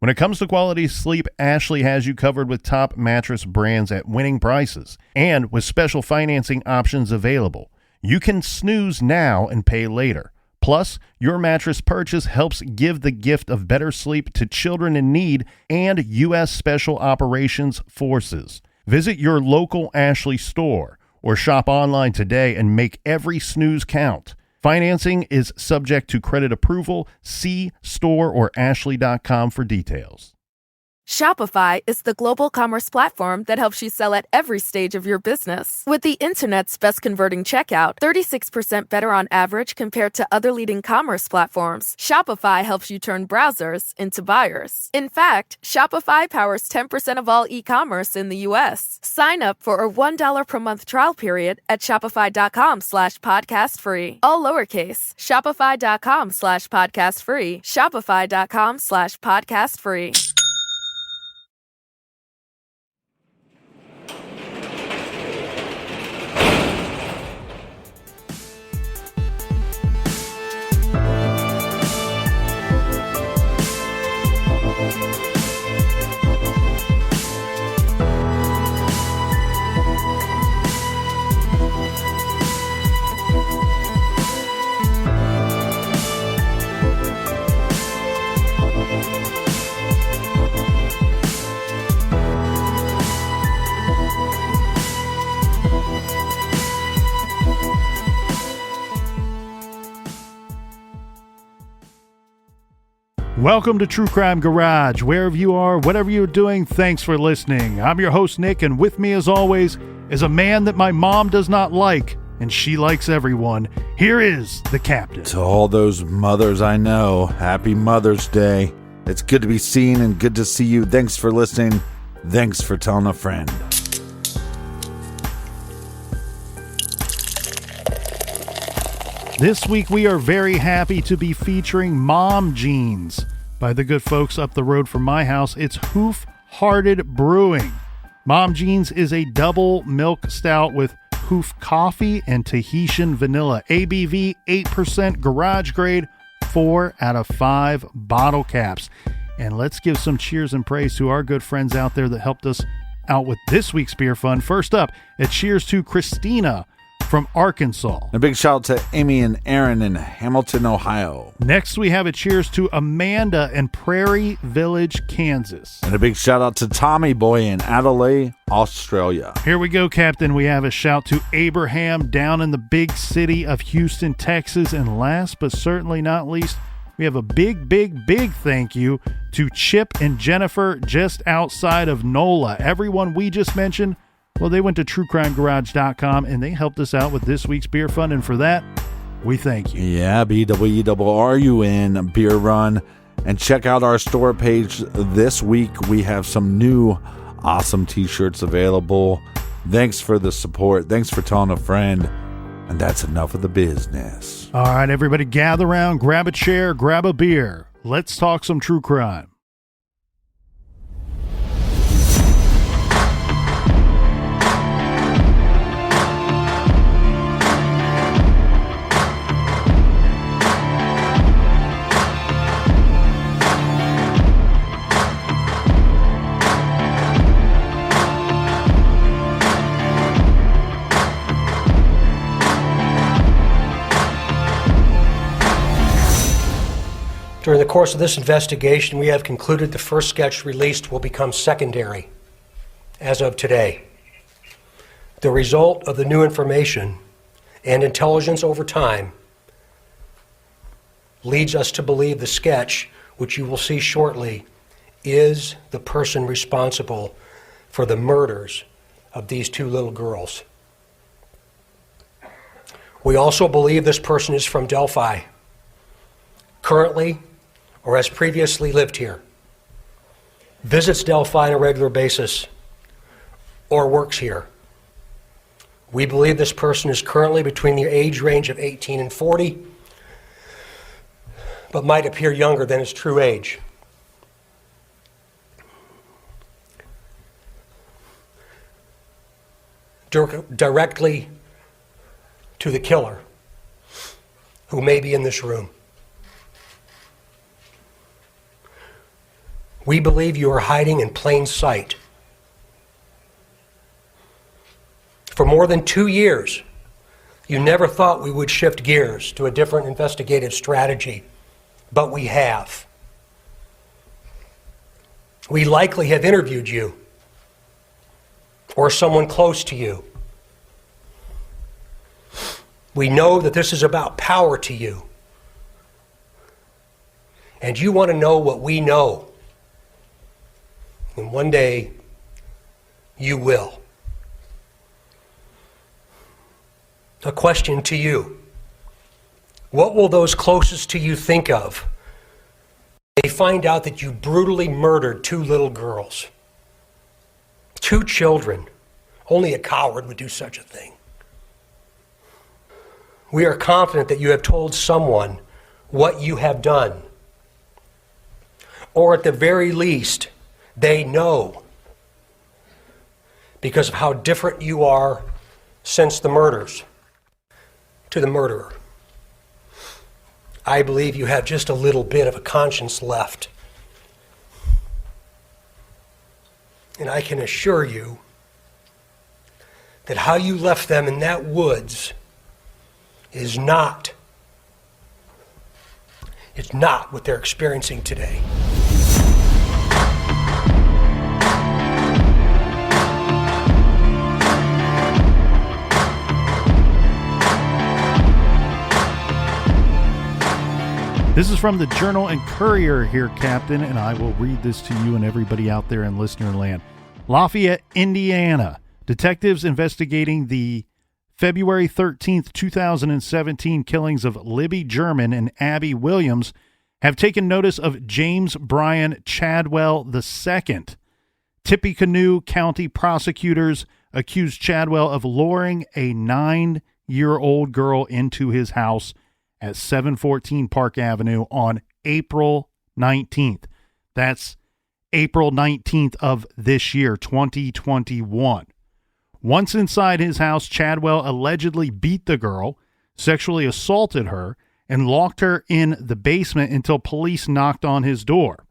When it comes to quality sleep, Ashley has you covered with top mattress brands at winning prices and with special financing options available. You can snooze now and pay later. Plus, your mattress purchase helps give the gift of better sleep to children in need and U.S. Special Operations Forces. Visit your local Ashley store or shop online today and make every snooze count. Financing is subject to credit approval. See store or ashley.com for details. Shopify is the global commerce platform that helps you sell at every stage of your business. With the internet's best converting checkout, 36% better on average compared to other leading commerce platforms, Shopify helps you turn browsers into buyers. In fact, Shopify powers 10% of all e-commerce in the U.S. Sign up for a $1 per month trial period at shopify.com/podcast free. All lowercase, shopify.com/podcast free, shopify.com/podcast free. Welcome to True Crime Garage. Wherever you are, whatever you're doing, thanks for listening. I'm your host, Nick, and with me, as always, is a man that my mom does not like, and she likes everyone. Here is the captain. To all those mothers I know, happy Mother's Day. It's good to be seen and good to see you. Thanks for listening. Thanks for telling a friend. This week, we are very happy to be featuring Mom Jeans by the good folks up the road from my house. It's Hoof Brewing. Mom Jeans is a double milk stout with Hoof coffee and Tahitian vanilla. ABV 8%, garage grade, 4 out of 5 bottle caps. And let's give some cheers and praise to our good friends out there that helped us out with this week's beer fun. First up, a cheers to Christina from Arkansas. A big shout out to Amy and Aaron in Hamilton, Ohio. Next, we have a cheers to Amanda in Prairie Village, Kansas. And a big shout out to Tommy Boy in Adelaide, Australia. Here we go, Captain. We have a shout to Abraham down in the big city of Houston, Texas. And last but certainly not least, we have a big thank you to Chip and Jennifer just outside of NOLA. Everyone we just mentioned, well, they went to truecrimegarage.com and they helped us out with this week's beer fund, and for that, we thank you. Yeah, BWRUN Beer Run. And check out our store page this week. We have some new awesome t-shirts available. Thanks for the support. Thanks for telling a friend. And that's enough of the business. All right, everybody gather around, grab a chair, grab a beer. Let's talk some true crime. During the course of this investigation, we have concluded the first sketch released will become secondary as of today. The result of the new information and intelligence over time leads us to believe the sketch, which you will see shortly, is the person responsible for the murders of these two little girls. We also believe this person is from Delphi, currently or has previously lived here, visits Delphi on a regular basis, or works here. We believe this person is currently between the age range of 18 and 40, but might appear younger than his true age. Directly to the killer, who may be in this room. We believe you are hiding in plain sight. For more than 2 years, you never thought we would shift gears to a different investigative strategy, but we have. We likely have interviewed you or someone close to you. We know that this is about power to you, and you want to know what we know. And one day, you will. A question to you. What will those closest to you think of? They find out that you brutally murdered 2 little girls. 2 children. Only a coward would do such a thing. We are confident that you have told someone what you have done. Or at the very least, they know because of how different you are since the murders to the murderer. I believe you have just a little bit of a conscience left. And I can assure you that how you left them in that woods is not what they're experiencing today. This is from the Journal and Courier here, Captain, and I will read this to you and everybody out there in listener land. Lafayette, Indiana. Detectives investigating the February 13th, 2017 killings of Libby German and Abby Williams have taken notice of James Brian Chadwell II. Tippecanoe County prosecutors accused Chadwell of luring a 9-year-old girl into his house at 714 Park Avenue on April 19th. That's April 19th of this year, 2021. Once inside his house, Chadwell allegedly beat the girl, sexually assaulted her, and locked her in the basement until police knocked on his door.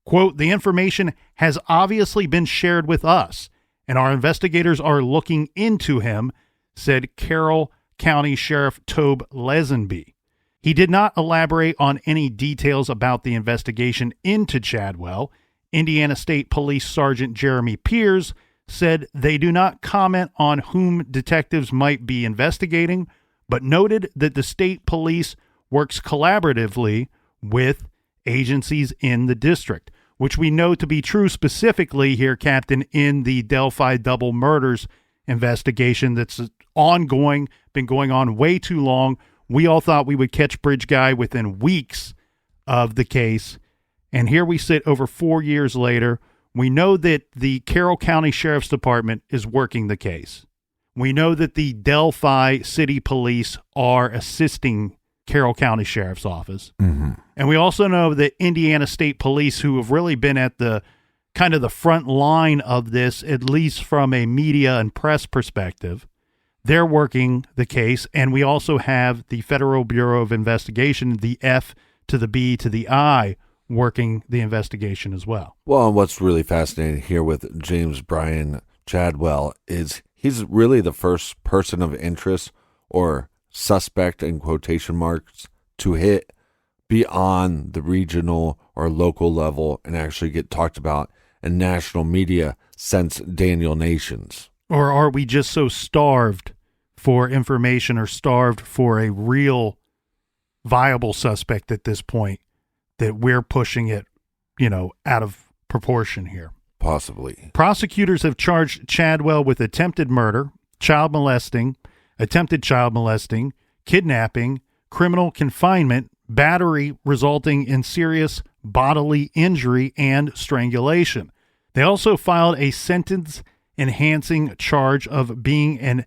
Quote, "The information has obviously been shared with us, and our investigators are looking into him," said Carroll County Sheriff Tobe Lesenby. He did not elaborate on any details about the investigation into Chadwell. Indiana State Police Sergeant Jeremy Piers said they do not comment on whom detectives might be investigating, but noted that the state police works collaboratively with agencies in the district, which we know to be true specifically here, Captain, in the Delphi double murders investigation that's ongoing, been going on way too long. We all thought we would catch Bridge Guy within weeks of the case, and here we sit over 4 years later. We know that the Carroll County Sheriff's Department is working the case. We know that the Delphi City Police are assisting Carroll County Sheriff's Office. Mm-hmm. And we also know that Indiana State Police, who have really been at the kind of the front line of this, at least from a media and press perspective, they're working the case. And we also have the Federal Bureau of Investigation, the F to the B to the I, working the investigation as well. Well, what's really fascinating here with James Brian Chadwell is he's really the first person of interest or suspect in quotation marks to hit beyond the regional or local level and actually get talked about in national media since Daniel Nations. Or are we just so starved for information or starved for a real viable suspect at this point that we're pushing it, out of proportion here? Possibly. Prosecutors have charged Chadwell with attempted murder, child molesting, attempted child molesting, kidnapping, criminal confinement, battery resulting in serious bodily injury, and strangulation. They also filed a sentence-enhancing charge of being an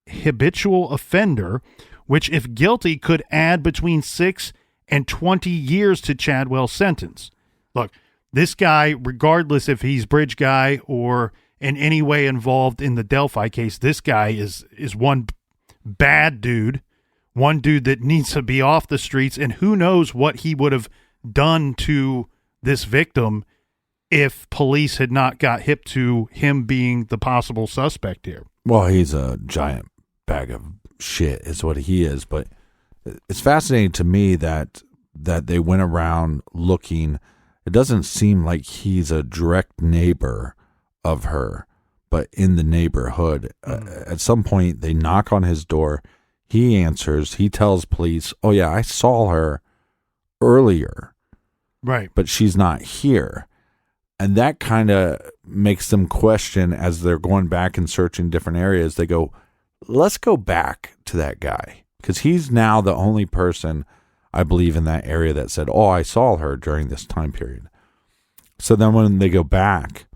habitual offender, which, if guilty, could add between 6 and 20 years to Chadwell's sentence. Look, this guy, regardless if he's Bridge Guy or in any way involved in the Delphi case, this guy is one bad dude, one dude that needs to be off the streets, and who knows what he would have done to this victim if police had not got hip to him being the possible suspect here. Well, he's a giant bag of shit is what he is. But it's fascinating to me that they went around looking. It doesn't seem like he's a direct neighbor of her, but in the neighborhood. At some point, they knock on his door. He answers. He tells police, oh, yeah, I saw her earlier. Right. But she's not here. And that kind of makes them question as they're going back and searching different areas. They go, let's go back to that guy. Because he's now the only person, I believe, in that area that said, oh, I saw her during this time period. So then when they go back,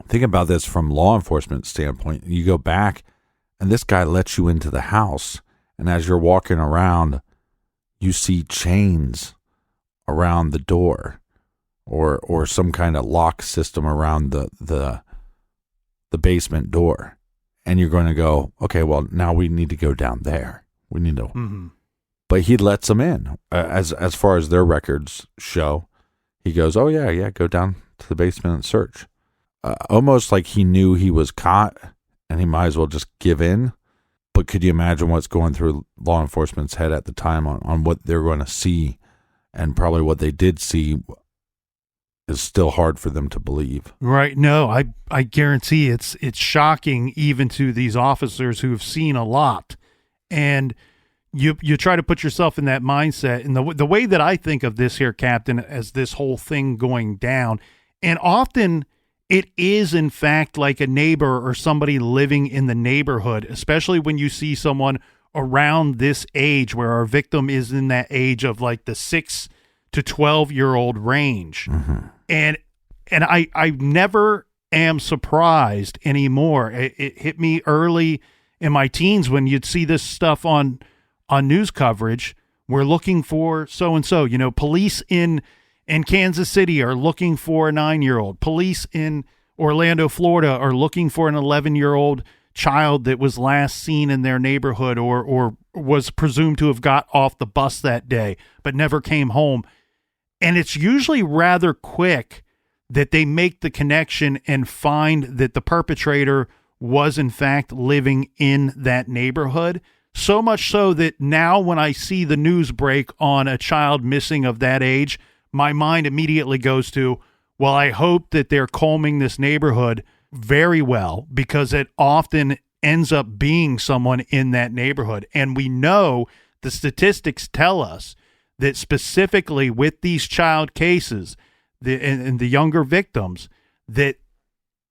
think about this from law enforcement standpoint. You go back and this guy lets you into the house. And as you're walking around, you see chains around the door or some kind of lock system around the basement door. And you're going to go, okay, well, now we need to go down there. We need to. Mm-hmm. But he lets them in. As far as their records show, he goes, oh, yeah, go down to the basement and search. Almost like he knew he was caught and he might as well just give in. But could you imagine what's going through law enforcement's head at the time on what they're going to see? And probably what they did see is still hard for them to believe. Right. No, I guarantee it's shocking even to these officers who have seen a lot. And you try to put yourself in that mindset. And the way that I think of this here, Captain, as this whole thing going down, and often it is, in fact, like a neighbor or somebody living in the neighborhood, especially when you see someone around this age where our victim is in that age of like the 6 to 12-year-old range. Mm-hmm. And I never am surprised anymore. It hit me early in my teens when you'd see this stuff on news coverage. We're looking for so-and-so. You know, police in Kansas City are looking for a 9-year-old. Police in Orlando, Florida are looking for an 11-year-old child that was last seen in their neighborhood or was presumed to have got off the bus that day but never came home. And it's usually rather quick that they make the connection and find that the perpetrator was in fact living in that neighborhood. So much so that now when I see the news break on a child missing of that age, my mind immediately goes to, well, I hope that they're combing this neighborhood very well, because it often ends up being someone in that neighborhood. And we know the statistics tell us that specifically with these child cases and the younger victims, that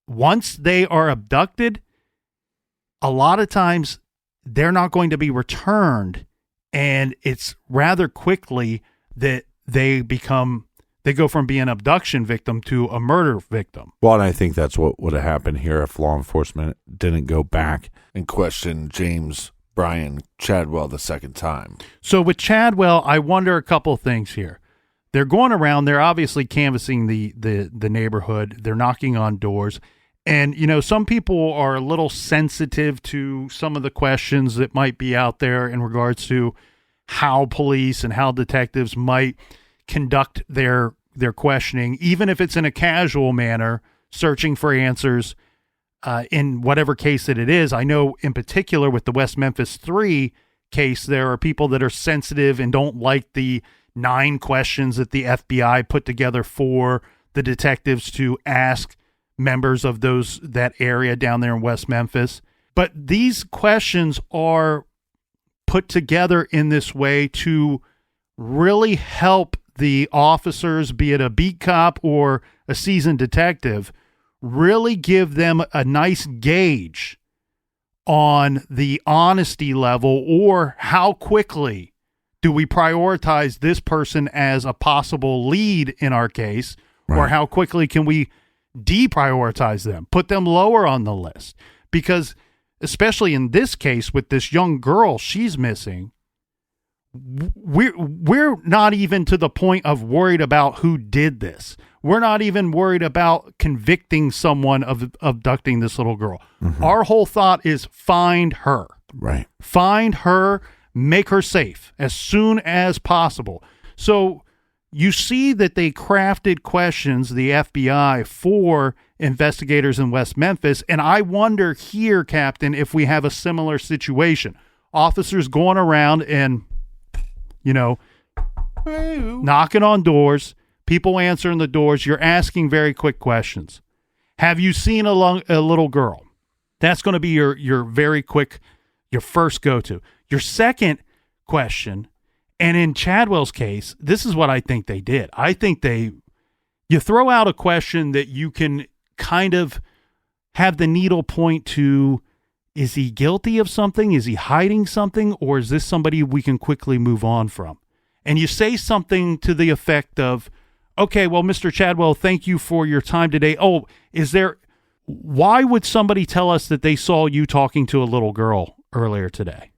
once they are abducted, a lot of times they're not going to be returned. And it's rather quickly that they go from being an abduction victim to a murder victim. Well, and I think that's what would have happened here if law enforcement didn't go back and question James Brian Chadwell the second time. So with Chadwell, I wonder a couple of things here. They're going around, they're obviously canvassing the neighborhood, they're knocking on doors. And, you know, some people are a little sensitive to some of the questions that might be out there in regards to how police and how detectives might conduct their questioning, even if it's in a casual manner, searching for answers in whatever case that it is. I know in particular with the West Memphis 3 case, there are people that are sensitive and don't like the 9 questions that the FBI put together for the detectives to ask members of that area down there in West Memphis. But these questions are put together in this way to really help the officers, be it a beat cop or a seasoned detective, really give them a nice gauge on the honesty level, or how quickly do we prioritize this person as a possible lead in our case, right, or how quickly can we deprioritize them, put them lower on the list. Because especially in this case with this young girl, she's missing, we're not even to the point of worried about who did this. We're not even worried about convicting someone of abducting this little girl. Mm-hmm. Our whole thought is find her. Right. Find her, make her safe as soon as possible. So you see that they crafted questions, the FBI, for investigators in West Memphis. And I wonder here, Captain, if we have a similar situation. Officers going around and, knocking on doors, people answering the doors. You're asking very quick questions. Have you seen a little girl? That's going to be your very quick, your first go-to. Your second question, and in Chadwell's case, this is what I think they did. I think you throw out a question that you can kind of have the needle point to, is he guilty of something? Is he hiding something? Or is this somebody we can quickly move on from? And you say something to the effect of, okay, well, Mr. Chadwell, thank you for your time today. Oh, why would somebody tell us that they saw you talking to a little girl earlier today?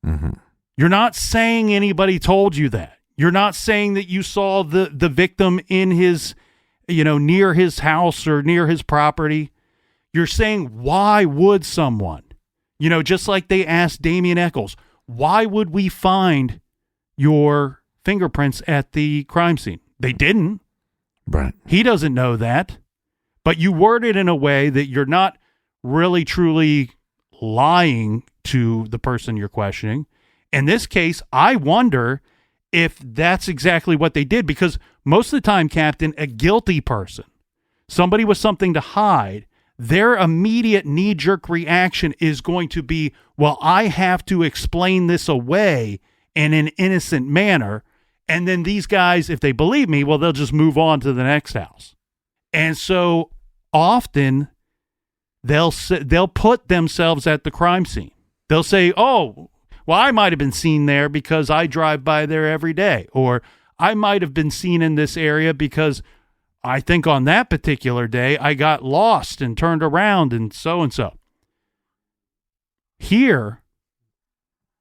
Mm-hmm. You're not saying anybody told you that. You're not saying that you saw the victim in his, near his house or near his property. You're saying, why would someone, just like they asked Damien Eccles, why would we find your fingerprints at the crime scene? They didn't. Right. He doesn't know that. But you word it in a way that you're not really truly lying to the person you're questioning. In this case, I wonder if that's exactly what they did, because most of the time, Captain, a guilty person, somebody with something to hide, their immediate knee-jerk reaction is going to be, well, I have to explain this away in an innocent manner. And then these guys, if they believe me, well, they'll just move on to the next house. And so often they'll put themselves at the crime scene. They'll say, oh, well, I might have been seen there because I drive by there every day. Or I might have been seen in this area because I think on that particular day I got lost and turned around and so and so. Here,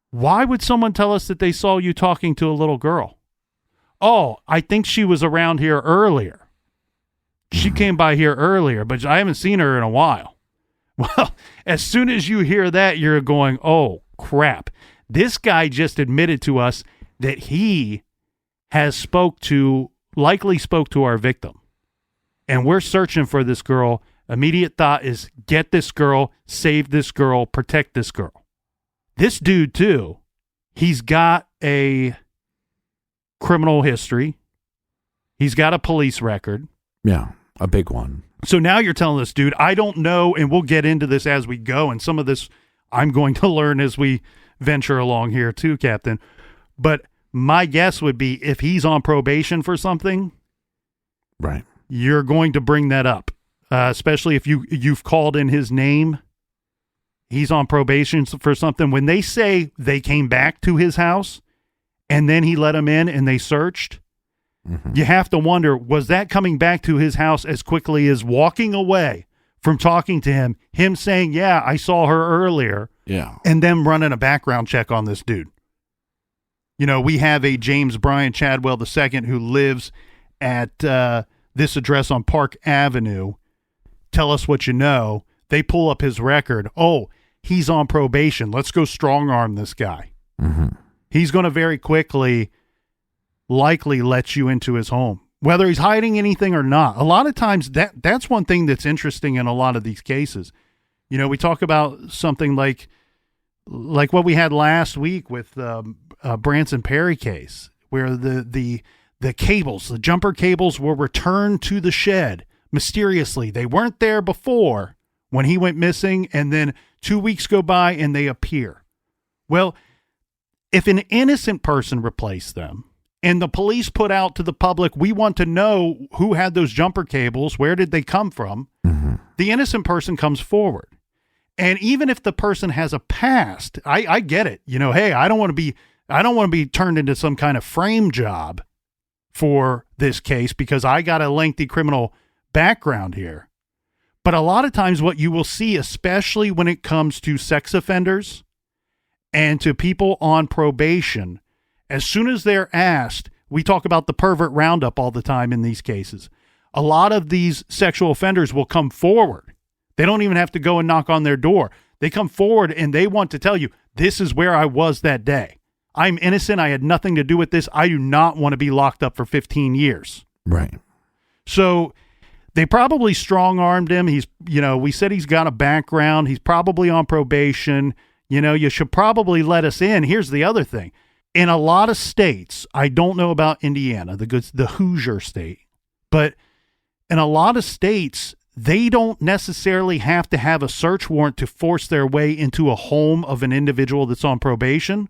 why would someone tell us that they saw you talking to a little girl? Oh, I think she was around here earlier. She came by here earlier, but I haven't seen her in a while. Well, as soon as you hear that, you're going, oh, crap. This guy just admitted to us that he has likely spoke to our victim. And we're searching for this girl. Immediate thought is get this girl, save this girl, protect this girl. This dude, too, he's got a criminal history. He's got a police record. Yeah, a big one. So now you're telling us, dude, I don't know, and we'll get into this as we go, and some of this I'm going to learn as we venture along here too, Captain. But my guess would be if he's on probation for something, right, you're going to bring that up, especially if you've called in his name. He's on probation for something. When they say they came back to his house and then he let them in and they searched, you have to wonder, was that coming back to his house as quickly as walking away from talking to him saying, yeah, I saw her earlier, and then running a background check on this dude? We have a James Brian Chadwell II who lives at this address on Park Avenue. Tell us what you know. They pull up his record. Oh, he's on probation. Let's go strong arm this guy. He's going to very quickly likely let you into his home, whether he's hiding anything or not. A lot of times that's one thing that's interesting in a lot of these cases. We talk about something like what we had last week with Branson Perry case, where the cables, the jumper cables, were returned to the shed mysteriously. They weren't there before when he went missing, and then 2 weeks go by and they appear. Well, if an innocent person replaced them, and the police put out to the public, we want to know who had those jumper cables, where did they come from? The innocent person comes forward. And even if the person has a past, I get it. Hey, I don't want to be turned into some kind of frame job for this case because I got a lengthy criminal background here. But a lot of times what you will see, especially when it comes to sex offenders and to people on probation, as soon as they're asked, we talk about the pervert roundup all the time in these cases. A lot of these sexual offenders will come forward. They don't even have to go and knock on their door. They come forward and they want to tell you, this is where I was that day. I'm innocent. I had nothing to do with this. I do not want to be locked up for 15 years. Right. So they probably strong-armed him. He's, we said he's got a background. He's probably on probation. You should probably let us in. Here's the other thing. In a lot of states, I don't know about Indiana, the Hoosier state, but in a lot of states, they don't necessarily have to have a search warrant to force their way into a home of an individual that's on probation.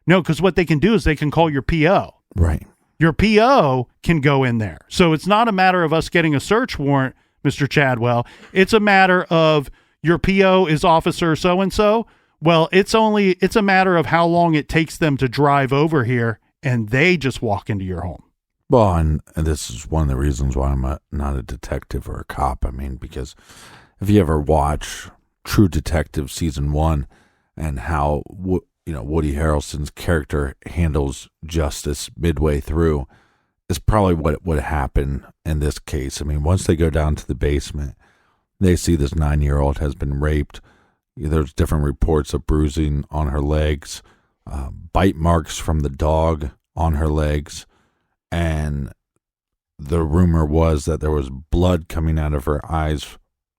No, because what they can do is they can call your PO. Right. Your PO can go in there. So it's not a matter of us getting a search warrant, Mr. Chadwell. It's a matter of your PO is officer so-and-so. Well, it's a matter of how long it takes them to drive over here, and they just walk into your home. Well, and this is one of the reasons why I'm not a detective or a cop. I mean, because if you ever watch True Detective Season 1 and how Woody Harrelson's character handles justice midway through, is probably what would happen in this case. I mean, once they go down to the basement, they see this 9-year-old has been raped. There's different reports of bruising on her legs, bite marks from the dog on her legs, and the rumor was that there was blood coming out of her eyes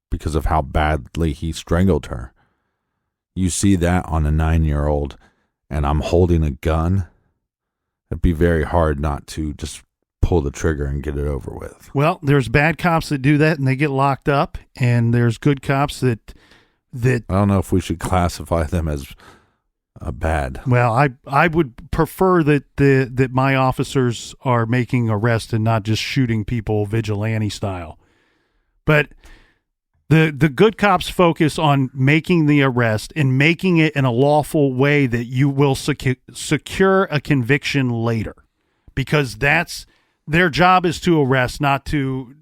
because of how badly he strangled her. You see that on a 9-year-old, and I'm holding a gun. It'd be very hard not to just pull the trigger and get it over with. Well, there's bad cops that do that and they get locked up, and there's good cops that I don't know if we should classify them as bad. Well, I would prefer that my officers are making arrests and not just shooting people vigilante style. But the good cops focus on making the arrest and making it in a lawful way that you will secure a conviction later, because that's their job, is to arrest, not to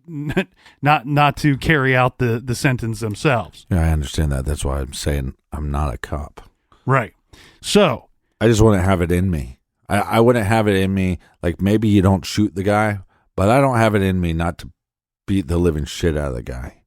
carry out the sentence themselves. Yeah, I understand that. That's why I'm saying I'm not a cop. Right. So I just wouldn't have it in me. I wouldn't have it in me. Like, maybe you don't shoot the guy, but I don't have it in me not to beat the living shit out of the guy.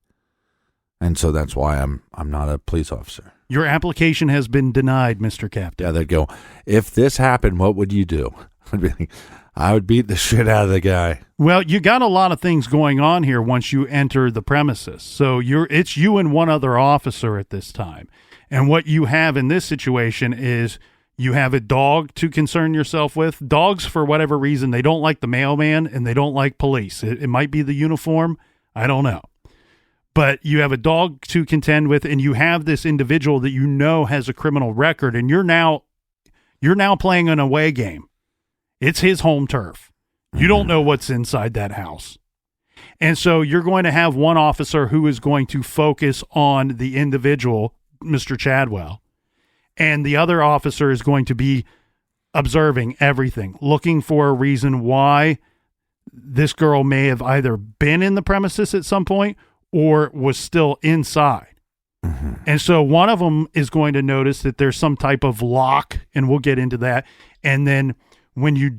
And so that's why I'm not a police officer. Your application has been denied, Mr. Captain. Yeah, they'd go, if this happened, what would you do? I'd be like, I would beat the shit out of the guy. Well, you got a lot of things going on here once you enter the premises. So it's you and one other officer at this time. And what you have in this situation is you have a dog to concern yourself with. Dogs, for whatever reason, they don't like the mailman and they don't like police. It might be the uniform. I don't know. But you have a dog to contend with, and you have this individual that you know has a criminal record, and you're now playing an away game. It's his home turf. You don't know what's inside that house. And so you're going to have one officer who is going to focus on the individual, Mr. Chadwell, and the other officer is going to be observing everything, looking for a reason why this girl may have either been in the premises at some point or was still inside. Mm-hmm. And so one of them is going to notice that there's some type of lock, and we'll get into that. And then when you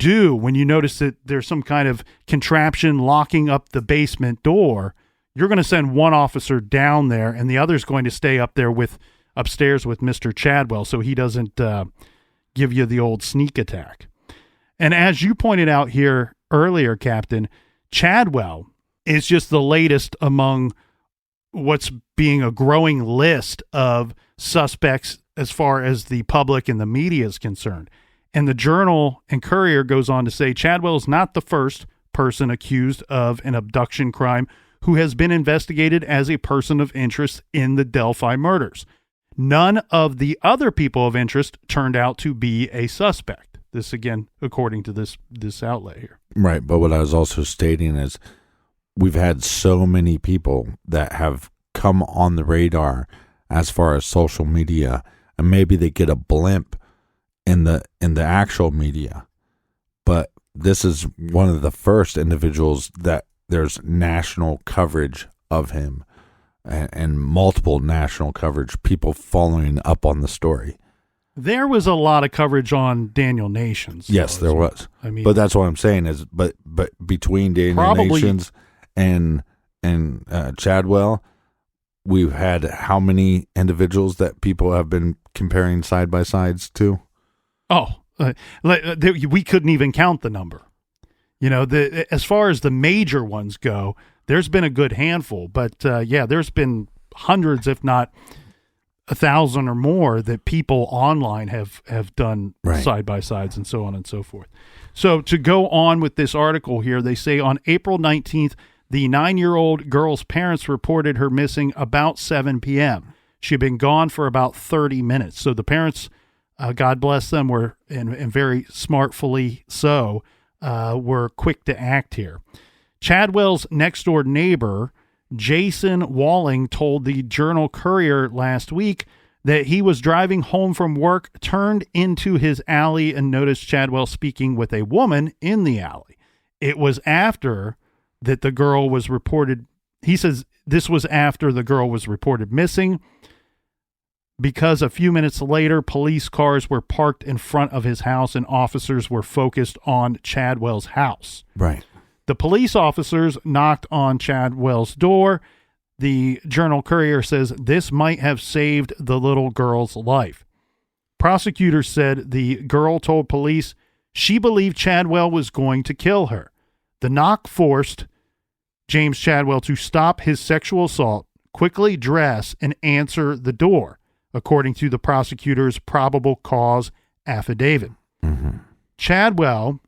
notice that there's some kind of contraption locking up the basement door, you're going to send one officer down there, and the other's going to stay upstairs with Mr. Chadwell so he doesn't give you the old sneak attack. And as you pointed out here earlier, Captain, Chadwell is just the latest among what's being a growing list of suspects as far as the public and the media is concerned. And the Journal and Courier goes on to say Chadwell is not the first person accused of an abduction crime who has been investigated as a person of interest in the Delphi murders. None of the other people of interest turned out to be a suspect. This, again, according to this outlet here. Right, but what I was also stating is we've had so many people that have come on the radar as far as social media, and maybe they get a blimp in the actual media, but this is one of the first individuals that there's national coverage of him, and multiple national coverage, people following up on the story. There was a lot of coverage on Daniel Nations. Yes, there was. I mean, but that's what I'm saying is, but between Daniel Nations and Chadwell, we've had how many individuals that people have been comparing side by sides to? Oh, We couldn't even count the number. As far as the major ones go, there's been a good handful, but there's been hundreds, if not 1,000 or more, that people online have done side-by-sides and so on and so forth. So to go on with this article here, they say on April 19th, the 9-year-old girl's parents reported her missing about 7 p.m. She had been gone for about 30 minutes. So the parents, God bless them, were, and very smartfully so, were quick to act here. Chadwell's next-door neighbor, Jason Walling, told the Journal-Courier last week that he was driving home from work, turned into his alley, and noticed Chadwell speaking with a woman in the alley. It was after that the girl was reported. He says this was after the girl was reported missing, because a few minutes later, police cars were parked in front of his house and officers were focused on Chadwell's house. Right. The police officers knocked on Chadwell's door. The Journal-Courier says this might have saved the little girl's life. Prosecutors said the girl told police she believed Chadwell was going to kill her. The knock forced James Chadwell to stop his sexual assault, quickly dress, and answer the door, according to the prosecutor's probable cause affidavit. Mm-hmm. Chadwell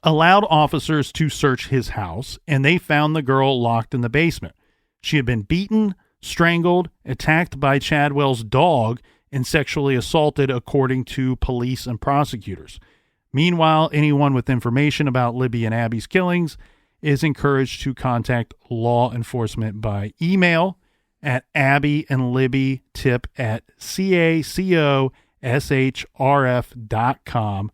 allowed officers to search his house, and they found the girl locked in the basement. She had been beaten, strangled, attacked by Chadwell's dog, and sexually assaulted, according to police and prosecutors. Meanwhile, anyone with information about Libby and Abby's killings is encouraged to contact law enforcement by email at abbyandlibby@cacoshrf.com.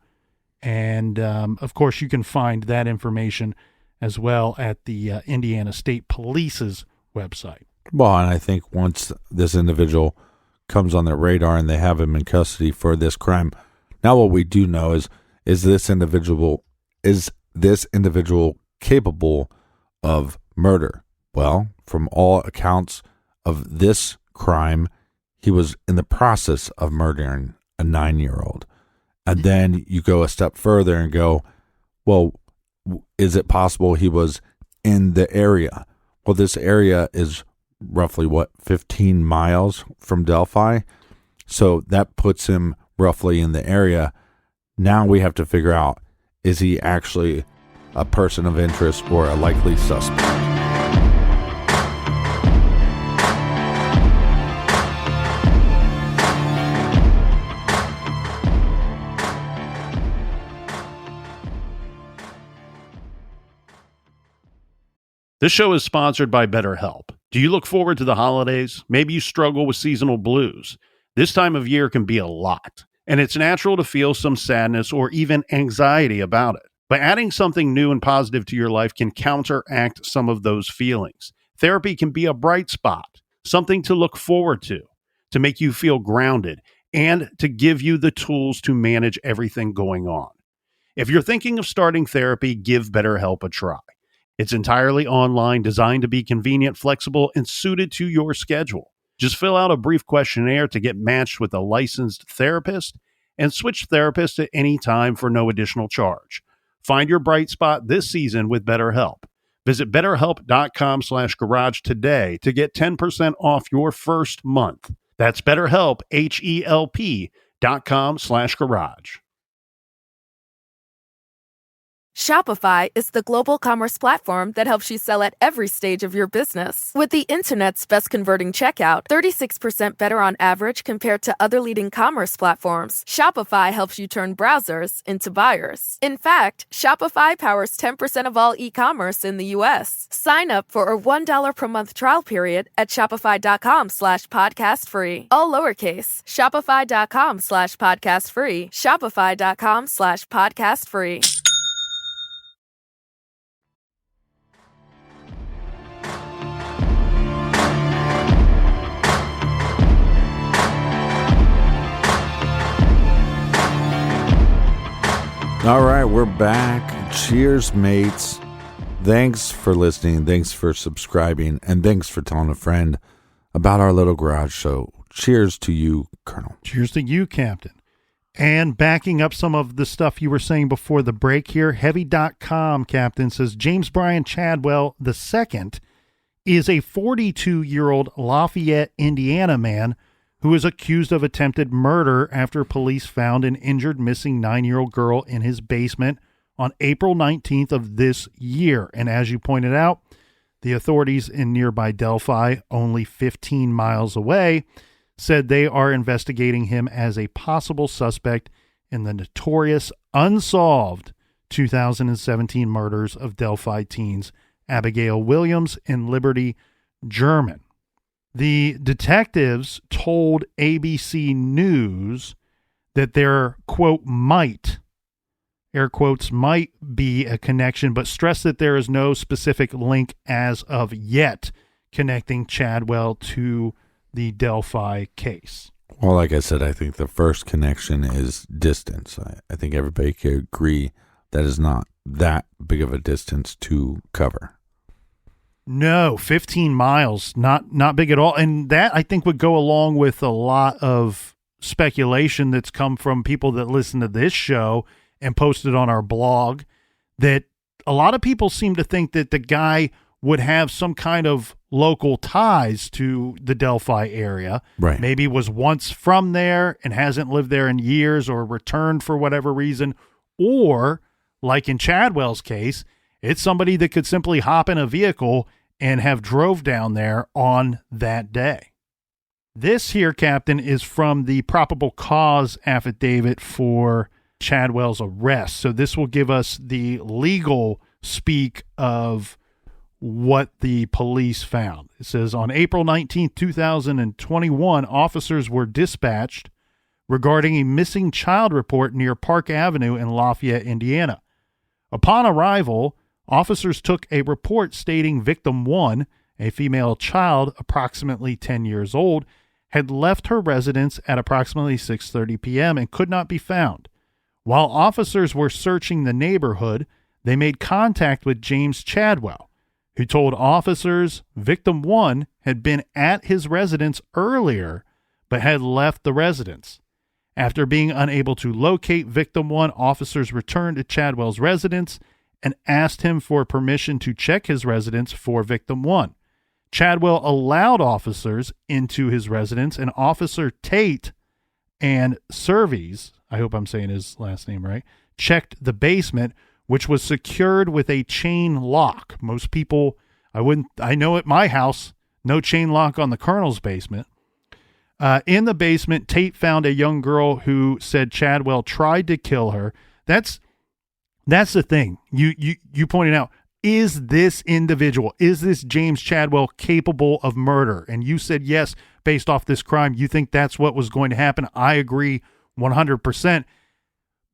And, of course, you can find that information as well at the Indiana State Police's website. Well, and I think once this individual comes on their radar and they have him in custody for this crime, now what we do know is this individual capable of murder? Well, from all accounts of this crime, he was in the process of murdering a 9-year-old. And then you go a step further and go, well, is it possible he was in the area? Well, this area is roughly, 15 miles from Delphi? So that puts him roughly in the area. Now we have to figure out, is he actually a person of interest or a likely suspect? This show is sponsored by BetterHelp. Do you look forward to the holidays? Maybe you struggle with seasonal blues. This time of year can be a lot, and it's natural to feel some sadness or even anxiety about it. But adding something new and positive to your life can counteract some of those feelings. Therapy can be a bright spot, something to look forward to make you feel grounded, and to give you the tools to manage everything going on. If you're thinking of starting therapy, give BetterHelp a try. It's entirely online, designed to be convenient, flexible, and suited to your schedule. Just fill out a brief questionnaire to get matched with a licensed therapist and switch therapists at any time for no additional charge. Find your bright spot this season with BetterHelp. Visit BetterHelp.com/garage today to get 10% off your first month. That's BetterHelp, HELP.com/garage. Shopify is the global commerce platform that helps you sell at every stage of your business. With the internet's best converting checkout, 36% better on average compared to other leading commerce platforms, Shopify helps you turn browsers into buyers. In fact, Shopify powers 10% of all e-commerce in the U.S. Sign up for a $1 per month trial period at shopify.com/podcastfree. All lowercase, shopify.com/podcastfree, shopify.com/podcastfree. All right, we're back. Cheers, mates. Thanks for listening. Thanks for subscribing. And thanks for telling a friend about our little garage show. Cheers to you, Colonel. Cheers to you, Captain. And backing up some of the stuff you were saying before the break here, Heavy.com, Captain, says James Brian Chadwell II is a 42-year-old Lafayette, Indiana man who is accused of attempted murder after police found an injured missing 9-year-old girl in his basement on April 19th of this year. And as you pointed out, the authorities in nearby Delphi, only 15 miles away, said they are investigating him as a possible suspect in the notorious unsolved 2017 murders of Delphi teens Abigail Williams and Liberty German. The detectives told ABC News that there, quote, might, air quotes, might be a connection, but stressed that there is no specific link as of yet connecting Chadwell to the Delphi case. Well, like I said, I think the first connection is distance. I think everybody can agree that is not that big of a distance to cover. No, 15 miles, not big at all. And that, I think, would go along with a lot of speculation that's come from people that listen to this show and posted on our blog, that a lot of people seem to think that the guy would have some kind of local ties to the Delphi area. Right. Maybe was once from there and hasn't lived there in years or returned for whatever reason. Or, like in Chadwell's case, it's somebody that could simply hop in a vehicle and have drove down there on that day. This here, Captain, is from the probable cause affidavit for Chadwell's arrest. So this will give us the legal speak of what the police found. It says, on April 19th, 2021, officers were dispatched regarding a missing child report near Park Avenue in Lafayette, Indiana. Upon arrival, officers took a report stating victim 1, a female child approximately 10 years old, had left her residence at approximately 6:30 p.m. and could not be found. While officers were searching the neighborhood, they made contact with James Chadwell, who told officers victim 1 had been at his residence earlier but had left the residence. After being unable to locate victim 1, officers returned to Chadwell's residence and asked him for permission to check his residence for victim 1. Chadwell allowed officers into his residence, and Officer Tate and Servies, I hope I'm saying his last name right, checked the basement, which was secured with a chain lock. Most people, I know at my house, no chain lock on the Colonel's basement. In the basement, Tate found a young girl who said Chadwell tried to kill her. That's the thing. You pointed out, is this individual, is this James Chadwell capable of murder? And you said yes, based off this crime, you think that's what was going to happen. I agree 100%.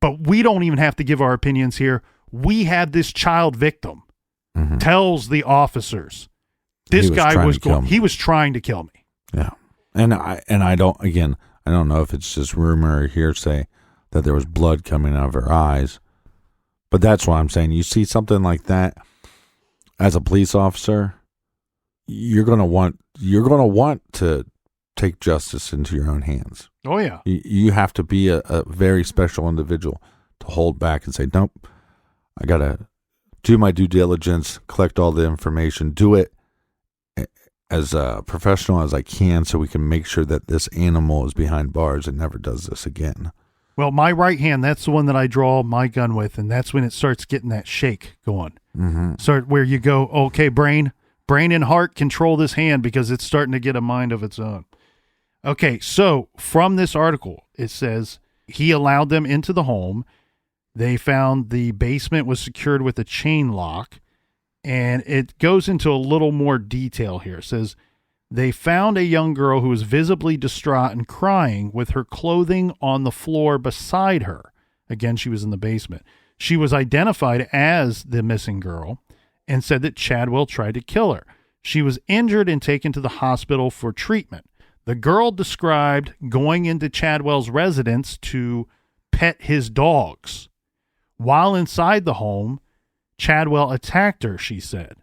But we don't even have to give our opinions here. We had this child victim tells the officers this guy was trying to kill me. Yeah. And I don't know if it's just rumor or hearsay that there was blood coming out of her eyes. But that's why I'm saying, you see something like that as a police officer, you're going to want to take justice into your own hands. Oh yeah. You have to be a very special individual to hold back and say, nope, I got to do my due diligence, collect all the information, do it as professional as I can so we can make sure that this animal is behind bars and never does this again. Well, my right hand, that's the one that I draw my gun with, and that's when it starts getting that shake going. Start where you go, okay, brain and heart, control this hand because it's starting to get a mind of its own. Okay, so from this article, it says he allowed them into the home. They found the basement was secured with a chain lock, and it goes into a little more detail here. It says they found a young girl who was visibly distraught and crying with her clothing on the floor beside her. Again, she was in the basement. She was identified as the missing girl and said that Chadwell tried to kill her. She was injured and taken to the hospital for treatment. The girl described going into Chadwell's residence to pet his dogs. While inside the home, Chadwell attacked her, she said.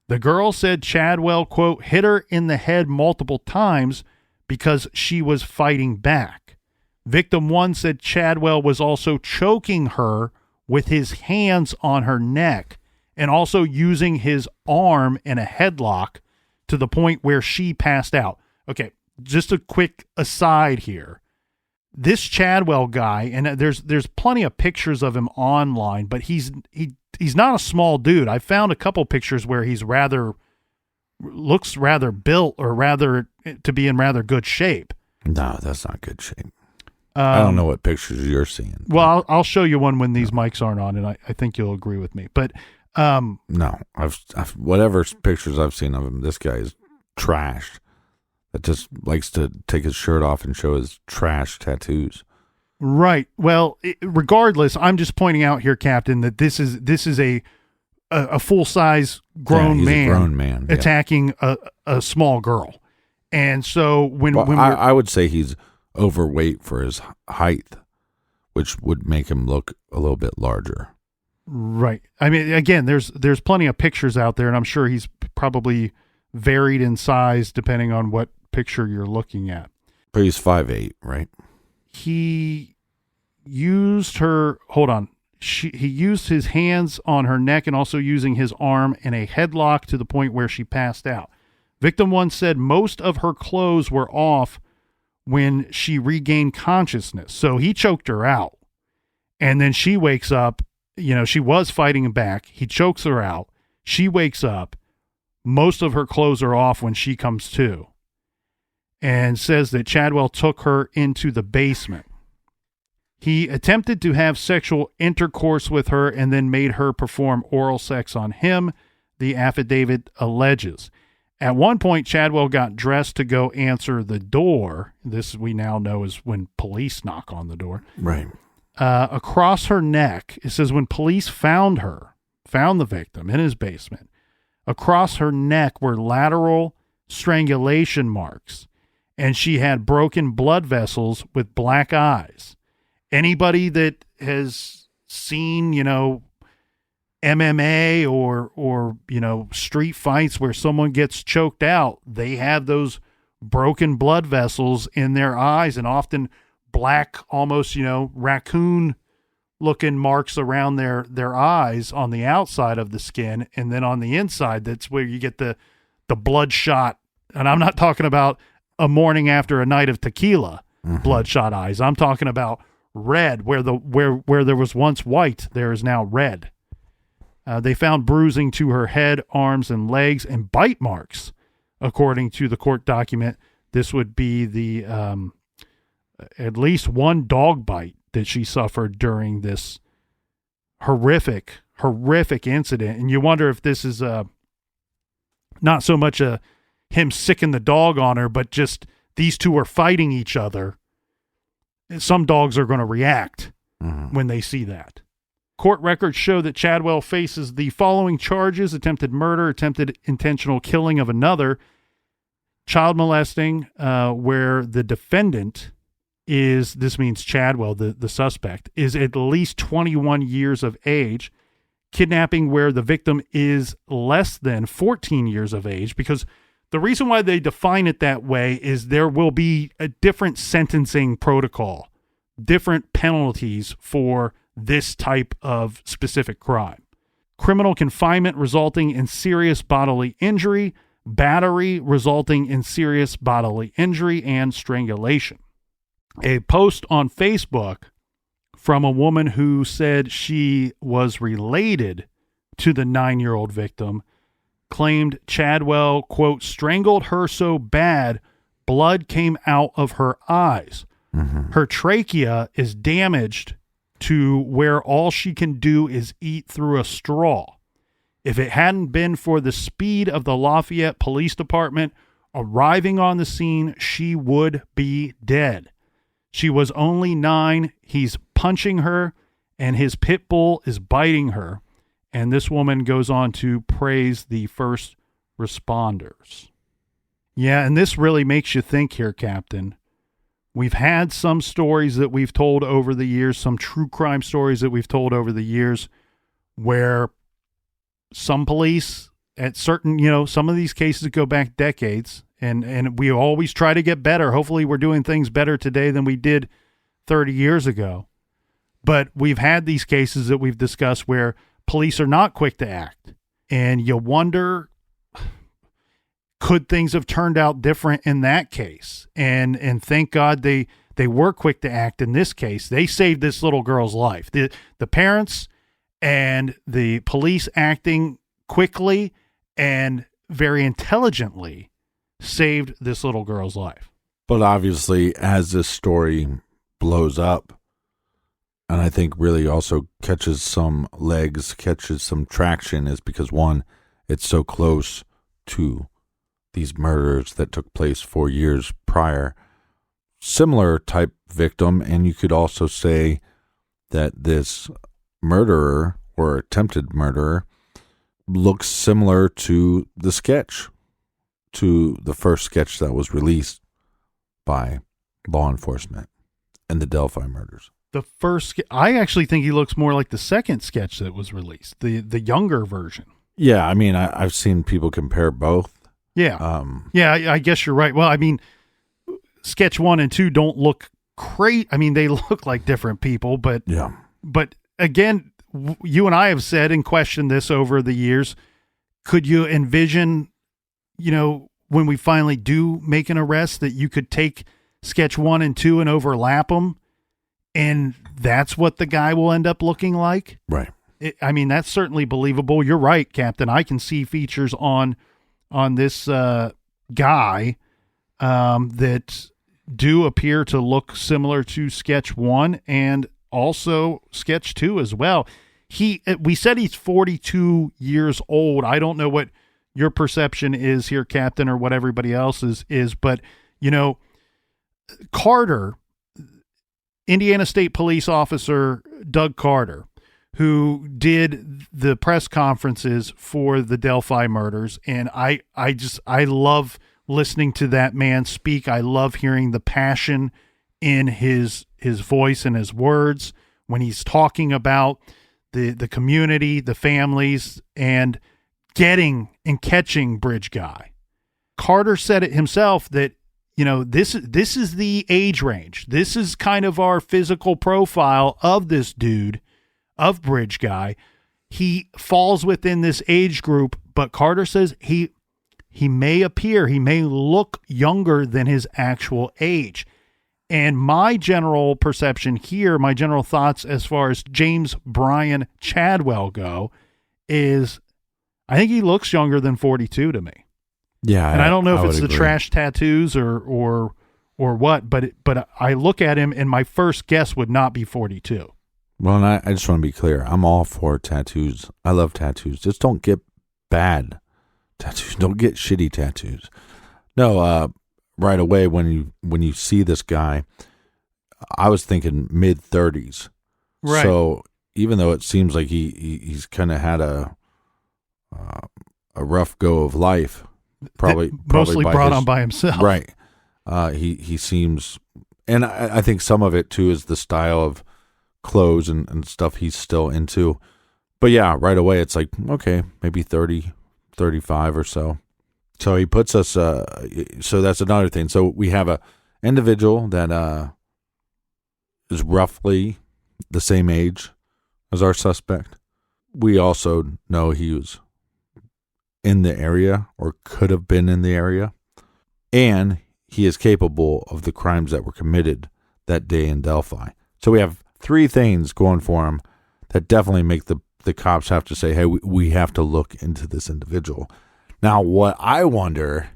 The girl said Chadwell, quote, hit her in the head multiple times because she was fighting back. Victim 1 said Chadwell was also choking her with his hands on her neck and also using his arm in a headlock to the point where she passed out. Okay, just a quick aside here. This Chadwell guy, and there's plenty of pictures of him online, but he's not a small dude. I found a couple pictures where he's looks rather built, or rather to be in rather good shape. No, that's not good shape. I don't know what pictures you're seeing. Well, I'll show you one when these mics aren't on, and I think you'll agree with me. But no, I've whatever pictures I've seen of him, this guy is trashed. That just likes to take his shirt off and show his trash tattoos. Right. Well, regardless, I'm just pointing out here, Captain, that this is a full size grown man, a grown man attacking a small girl, and so I would say he's overweight for his height, which would make him look a little bit larger. Right. I mean, again, there's plenty of pictures out there, and I'm sure he's probably varied in size depending on what picture you're looking at. But he's 5'8", right? He used her. Hold on. He used his hands on her neck and also using his arm in a headlock to the point where she passed out. Victim 1 said most of her clothes were off when she regained consciousness. So he choked her out. And then she wakes up. She was fighting him back. He chokes her out. She wakes up. Most of her clothes are off when she comes to. And says that Chadwell took her into the basement. He attempted to have sexual intercourse with her and then made her perform oral sex on him, the affidavit alleges. At one point, Chadwell got dressed to go answer the door. This we now know is when police knock on the door. Right. Across her neck, it says when police found the victim in his basement, across her neck were lateral strangulation marks, and she had broken blood vessels with black eyes. Anybody that has seen, MMA or street fights where someone gets choked out, they have those broken blood vessels in their eyes, and often black, almost, raccoon looking marks around their eyes on the outside of the skin. And then on the inside, that's where you get the bloodshot. And I'm not talking about a morning after a night of tequila, bloodshot eyes. I'm talking about red, where there was once white, there is now red. They found bruising to her head, arms, and legs, and bite marks. According to the court document, this would be the at least one dog bite that she suffered during this horrific incident. And you wonder if this is not so much him sicking the dog on her, but just these two are fighting each other. And some dogs are going to react when they see that. Court records show that Chadwell faces the following charges: attempted murder, attempted intentional killing of another, child molesting, where the defendant this means Chadwell, the suspect, is at least 21 years of age, kidnapping where the victim is less than 14 years of age, because the reason why they define it that way is there will be a different sentencing protocol, different penalties for this type of specific crime. Criminal confinement resulting in serious bodily injury, battery resulting in serious bodily injury, and strangulation. A post on Facebook from a woman who said she was related to the 9-year-old victim claimed Chadwell, quote, strangled her so bad blood came out of her eyes. Her trachea is damaged to where all she can do is eat through a straw. If it hadn't been for the speed of the Lafayette Police Department arriving on the scene, she would be dead. She was only 9. He's punching her, and his pit bull is biting her. And this woman goes on to praise the first responders. Yeah, and this really makes you think here, Captain. We've had some stories that we've told over the years, some true crime stories that we've told over the years, where some police at certain, some of these cases go back decades, and we always try to get better. Hopefully we're doing things better today than we did 30 years ago. But we've had these cases that we've discussed where police are not quick to act. And you wonder, could things have turned out different in that case? And thank God they were quick to act in this case. They saved this little girl's life. The parents and the police acting quickly and very intelligently saved this little girl's life. But obviously, as this story blows up, and I think really also catches some legs, catches some traction, is because, one, it's so close to these murders that took place 4 years prior. Similar type victim, and you could also say that this murderer or attempted murderer looks similar to the sketch, to the first sketch that was released by law enforcement and the Delphi murders. The first, I actually think he looks more like the second sketch that was released, the younger version. Yeah, I mean, I've seen people compare both. Yeah. I guess you're right. Well, I mean, sketch 1 and 2 don't look great. I mean, they look like different people, but yeah. But again, you and I have said and questioned this over the years. Could you envision, when we finally do make an arrest, that you could take sketch 1 and 2 and overlap them, and that's what the guy will end up looking like? Right. I mean, that's certainly believable. You're right, Captain. I can see features on this guy that do appear to look similar to sketch 1 and also sketch 2 as well. We said he's 42 years old. I don't know what your perception is here, Captain, or what everybody else's is, but Carter, Indiana State Police Officer Doug Carter, who did the press conferences for the Delphi murders, and I love listening to that man speak. I love hearing the passion in his voice and his words when he's talking about the community, the families, and getting and catching Bridge Guy. Carter said it himself that, this is the age range. This is kind of our physical profile of this dude, of Bridge Guy. He falls within this age group, but Carter says he may look younger than his actual age. And my general perception here, my general thoughts as far as James Brian Chadwell go, is I think he looks younger than 42 to me. Yeah, and I don't know if it's the agree. trash tattoos or what, but I look at him and my first guess would not be 42. Well, and I just want to be clear. I'm all for tattoos. I love tattoos. Just don't get bad tattoos. Don't get shitty tattoos. No, right away when you see this guy, I was thinking mid-30s. Right. So even though it seems like he's kind of had a rough go of life, probably mostly brought on by himself. Right. He seems, and I think some of it too is the style of clothes and stuff he's still into. But yeah, right away it's like, okay, maybe 30, 35 or so. So he puts us, so that's another thing. So we have a individual that is roughly the same age as our suspect. We also know he was in the area or could have been in the area. And he is capable of the crimes that were committed that day in Delphi. So we have three things going for him that definitely make the cops have to say, hey, we have to look into this individual. Now, what I wonder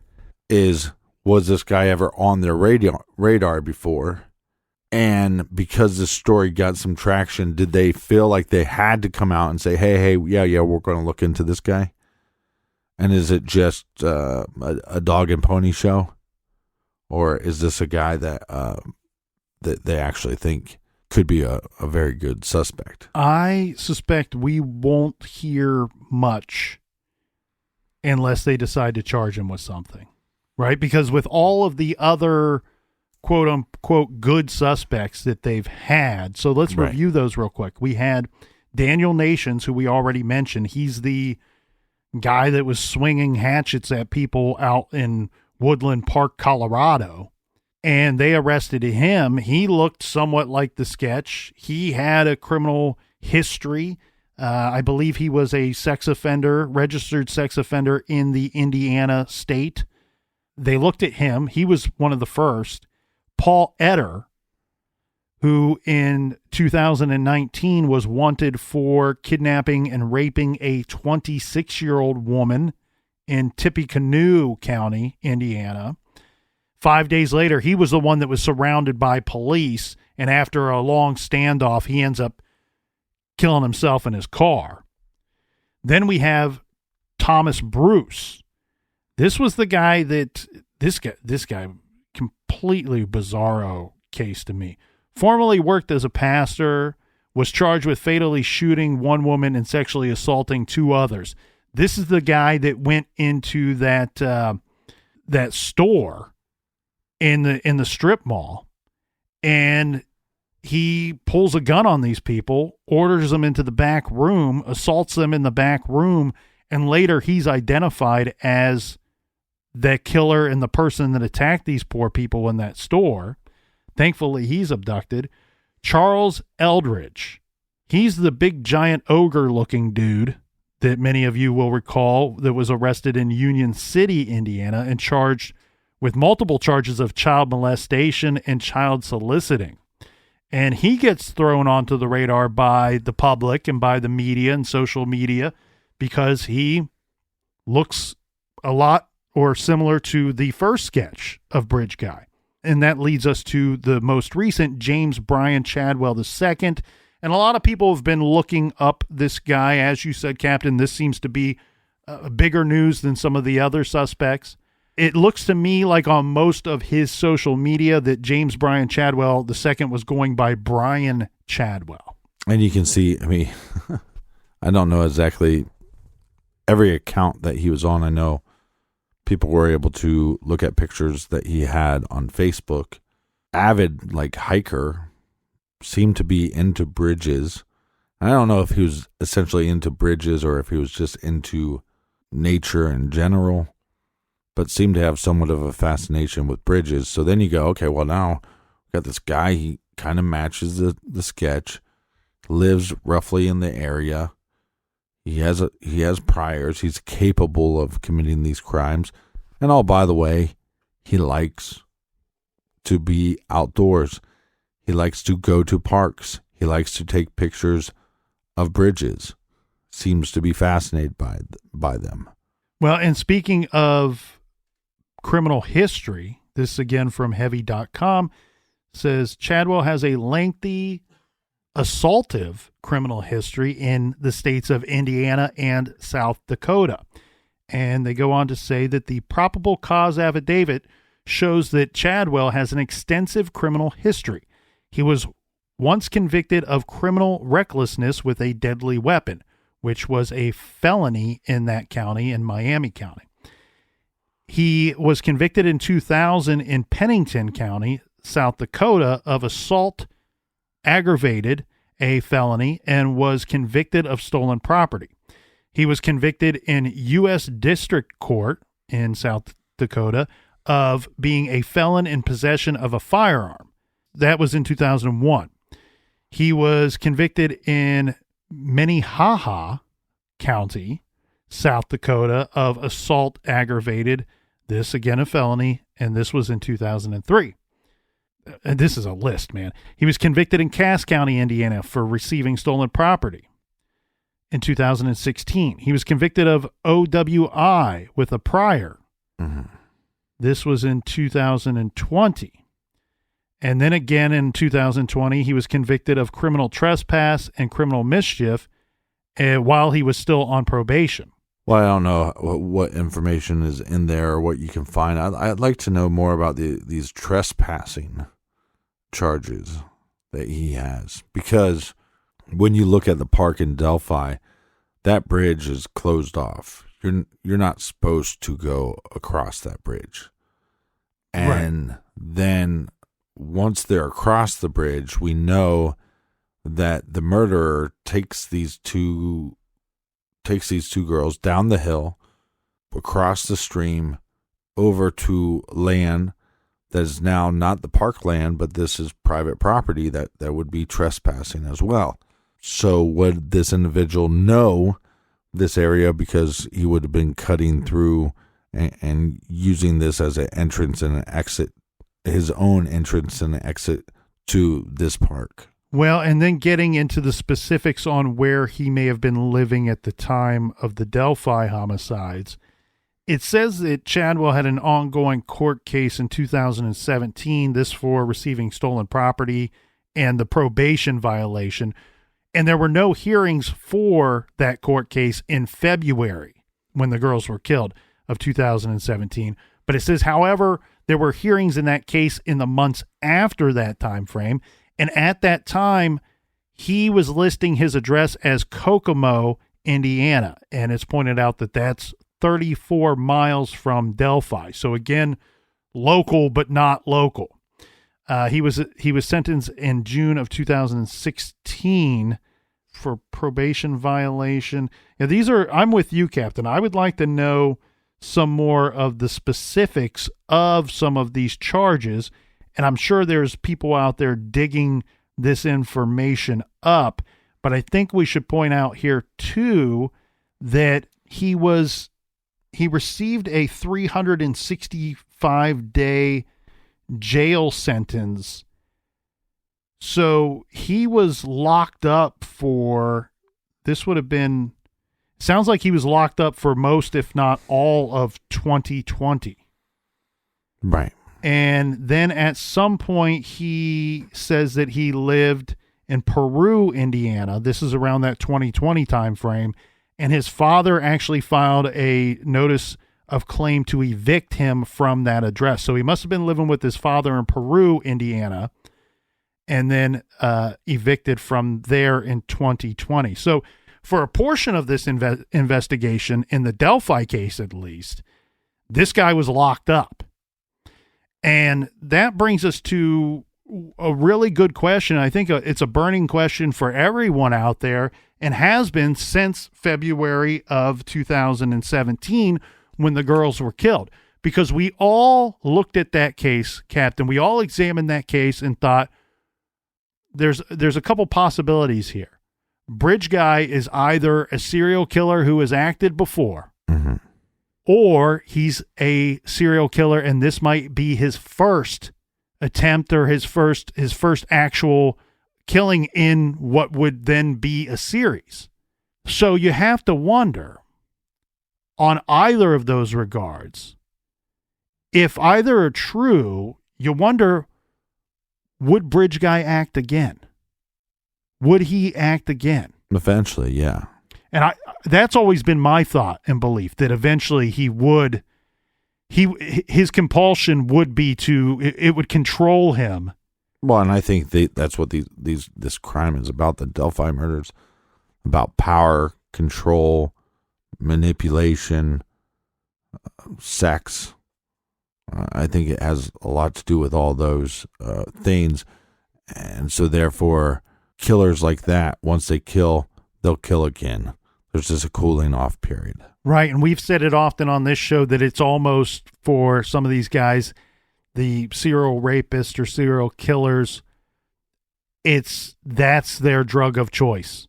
is, was this guy ever on their radar before? And because this story got some traction, did they feel like they had to come out and say, hey, yeah, we're going to look into this guy? And is it just a dog and pony show? Or is this a guy that they actually think could be a very good suspect? I suspect we won't hear much unless they decide to charge him with something, right? Because with all of the other quote-unquote good suspects that they've had, so let's review those real quick. We had Daniel Nations, who we already mentioned. He's the guy that was swinging hatchets at people out in Woodland Park, Colorado. and they arrested him. He looked somewhat like the sketch. He had a criminal history. I believe he was a registered sex offender in the Indiana state. They looked at him. He was one of the first. Paul Etter, who in 2019 was wanted for kidnapping and raping a 26-year-old woman in Tippecanoe County, Indiana. 5 days later, he was the one that was surrounded by police, and after a long standoff, he ends up killing himself in his car. Then we have Thomas Bruce. This was the guy that this guy completely bizarro case to me. Formerly worked as a pastor, was charged with fatally shooting one woman and sexually assaulting two others. This is the guy that went into that store in the strip mall, and he pulls a gun on these people, orders them into the back room, assaults them in the back room, and later he's identified as the killer and the person that attacked these poor people in that store. Thankfully, he's abducted. Charles Eldridge. He's the big giant ogre-looking dude that many of you will recall that was arrested in Union City, Indiana, and charged with multiple charges of child molestation and child soliciting. And he gets thrown onto the radar by the public and by the media and social media because he looks a lot or similar to the first sketch of Bridge Guy. And that leads us to the most recent, James Brian Chadwell II. And a lot of people have been looking up this guy. As you said, Captain, this seems to be bigger news than some of the other suspects. It looks to me like on most of his social media that James Brian Chadwell II was going by Brian Chadwell. And you can see, I mean, I don't know exactly every account that he was on. I know people were able to look at pictures that he had on Facebook. Avid, like, hiker, seemed to be into bridges. I don't know if he was essentially into bridges or if he was just into nature in general, but seemed to have somewhat of a fascination with bridges. So then you go, okay, well, now we got this guy. He kind of matches the sketch, lives roughly in the area. He has priors. He's capable of committing these crimes. And oh, by the way, he likes to be outdoors. He likes to go to parks. He likes to take pictures of bridges. Seems to be fascinated by them. Well, and speaking of criminal history, this again from heavy.com says Chadwell has a lengthy assaultive criminal history in the states of Indiana and South Dakota. And they go on to say that the probable cause affidavit shows that Chadwell has an extensive criminal history. He was once convicted of criminal recklessness with a deadly weapon, which was a felony in that county, in Miami County. He was convicted in 2000 in Pennington County, South Dakota, of assault aggravated, a felony, and was convicted of stolen property. He was convicted in U.S. District Court in South Dakota of being a felon in possession of a firearm. That was in 2001. He was convicted in Minnehaha County, South Dakota, of assault aggravated. This, again, a felony, and this was in 2003. And this is a list, man. He was convicted in Cass County, Indiana, for receiving stolen property in 2016. He was convicted of OWI with a prior. Mm-hmm. This was in 2020. And then again in 2020, he was convicted of criminal trespass and criminal mischief while he was still on probation. Well, I don't know what information is in there or what you can find. I'd like to know more about these trespassing charges that he has, because when you look at the park in Delphi, that bridge is closed off. You're not supposed to go across that bridge. And right. Then once they're across the bridge, we know that the murderer takes these two girls down the hill, across the stream, over to land that is now not the parkland, but this is private property that would be trespassing as well. So would this individual know this area because he would have been cutting through and using this as an entrance and an exit, his own entrance and exit to this park? Well, and then getting into the specifics on where he may have been living at the time of the Delphi homicides, it says that Chadwell had an ongoing court case in 2017, this for receiving stolen property and the probation violation, and there were no hearings for that court case in February when the girls were killed of 2017. But it says, however, there were hearings in that case in the months after that time frame, and at that time, he was listing his address as Kokomo, Indiana, and it's pointed out that that's 34 miles from Delphi. So again, local but not local. He was sentenced in June of 2016 for probation violation. Now, I'm with you, Captain. I would like to know some more of the specifics of some of these charges, and I'm sure there's people out there digging this information up, but I think we should point out here too that he received a 365-day jail sentence. So he was locked up for, sounds like he was locked up for most, if not all, of 2020. Right. And then at some point he says that he lived in Peru, Indiana. This is around that 2020 time frame. And his father actually filed a notice of claim to evict him from that address. So he must have been living with his father in Peru, Indiana, and then evicted from there in 2020. So for a portion of this investigation, in the Delphi case at least, this guy was locked up. And that brings us to a really good question. I think it's a burning question for everyone out there, and has been since February of 2017 when the girls were killed. Because we all looked at that case, Captain. We all examined that case and thought there's a couple possibilities here. Bridge Guy is either a serial killer who has acted before, mm-hmm. or he's a serial killer and this might be his first attempt or his first actual killing in what would then be a series. So you have to wonder, on either of those regards, if either are true, you wonder, would Bridge Guy act again? Would he act again? Eventually, yeah. And that's always been my thought and belief, that eventually he would, his compulsion would be it would control him. Well, and I think that's what this crime is about. The Delphi murders, about power, control, manipulation, sex. I think it has a lot to do with all those things, and so therefore, killers like that, once they kill, they'll kill again. There's just a cooling off period. Right, and we've said it often on this show that it's almost, for some of these guys, the serial rapists or serial killers, that's their drug of choice,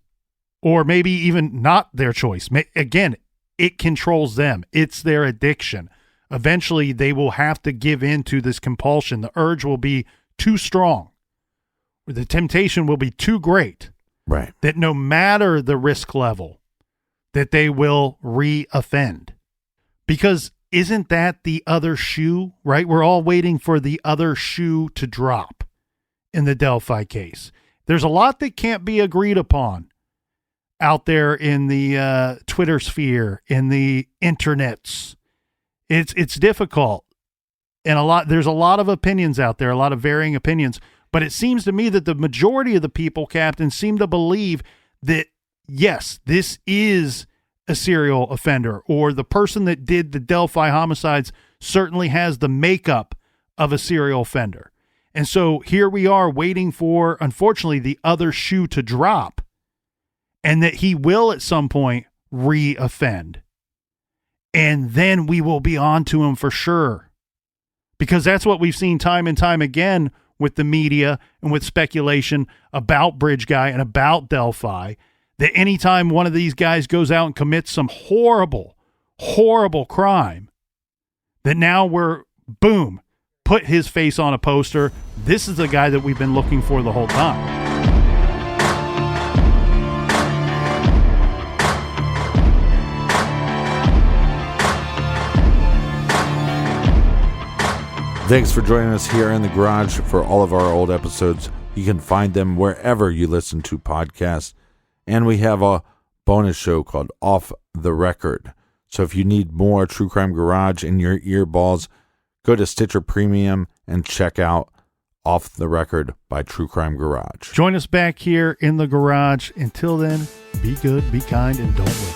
or maybe even not their choice. Again, it controls them. It's their addiction. Eventually, they will have to give in to this compulsion. The urge will be too strong. The temptation will be too great. Right. That no matter the risk level, that they will re-offend. Because isn't that the other shoe, right? We're all waiting for the other shoe to drop in the Delphi case. There's a lot that can't be agreed upon out there in the Twitter sphere, in the internets. It's difficult. And there's a lot of opinions out there, a lot of varying opinions. But it seems to me that the majority of the people, Captain, seem to believe that, yes, this is a serial offender, or the person that did the Delphi homicides certainly has the makeup of a serial offender. And so here we are waiting for, unfortunately, the other shoe to drop, and that he will at some point re-offend. And then we will be on to him for sure. because that's what we've seen time and time again with the media and with speculation about Bridge Guy and about Delphi, that anytime one of these guys goes out and commits some horrible, horrible crime, that now we're, boom, put his face on a poster. This is the guy that we've been looking for the whole time. Thanks for joining us here in the garage for all of our old episodes. You can find them wherever you listen to podcasts. And we have a bonus show called Off the Record. So if you need more True Crime Garage in your earballs, go to Stitcher Premium and check out Off the Record by True Crime Garage. Join us back here in the garage. Until then, be good, be kind, and don't live.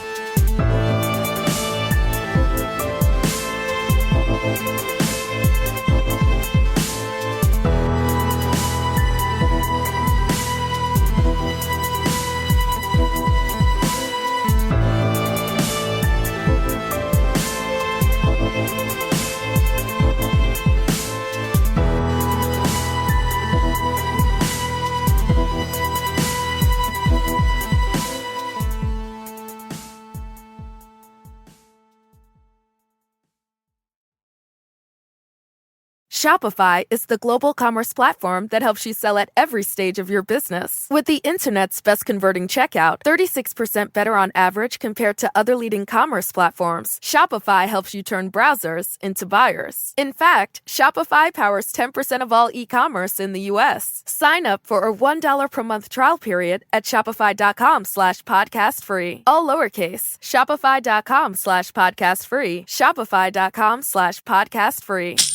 Shopify is the global commerce platform that helps you sell at every stage of your business. With the internet's best converting checkout, 36% better on average compared to other leading commerce platforms, Shopify helps you turn browsers into buyers. In fact, Shopify powers 10% of all e-commerce in the U.S. Sign up for a $1 per month trial period at shopify.com/podcastfree. All lowercase, shopify.com/podcastfree, shopify.com/podcastfree.